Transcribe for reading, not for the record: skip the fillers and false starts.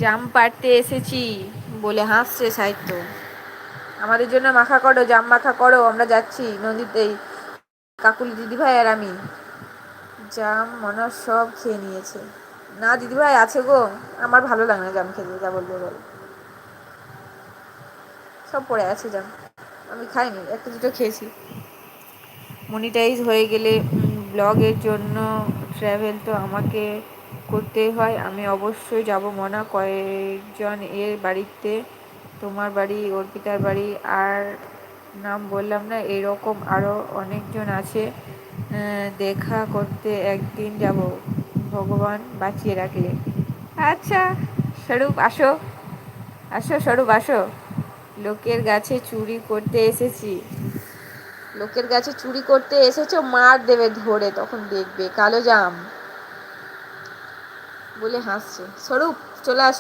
জাম পাড়তে এসেছি বলে হাসছে সাহিত্য। আমাদের জন্য মাখা করো, জাম মাখা করো, আমরা যাচ্ছি নদীতেই, কাকুলি দিদিভাই আর আমি। জাম মনে সব খেয়ে নিয়েছে। না দিদিভাই আছে গো, আমার ভালো লাগে না জাম খেতে, যা বলবে বল। সব পড়ে আছে জাম, আমি খাইনি, একটা দুটো খেয়েছি। মনিটাইজ হয়ে গেলে ব্লগের জন্য ট্র্যাভেল তো আমাকে করতেই হয়। আমি অবশ্যই যাব মনা, কয়েকজন এর বাড়িতে, তোমার বাড়ি, অর্পিতার বাড়ি, আর নাম বললাম না, এরকম আরও অনেকজন আছে দেখা করতে একদিন যাব, ভগবান বাঁচিয়ে রাখলে। আচ্ছা স্বরূপ আসো, আসো স্বরূপ আসো। লোকের গাছে চুরি করতে এসেছি। লোকের গাছে চুরি করতে এসেছো, মার দেবে ধরে, তখন দেখবে কালো জাম বলে হাসছে। স্বরূপ চলে আসো।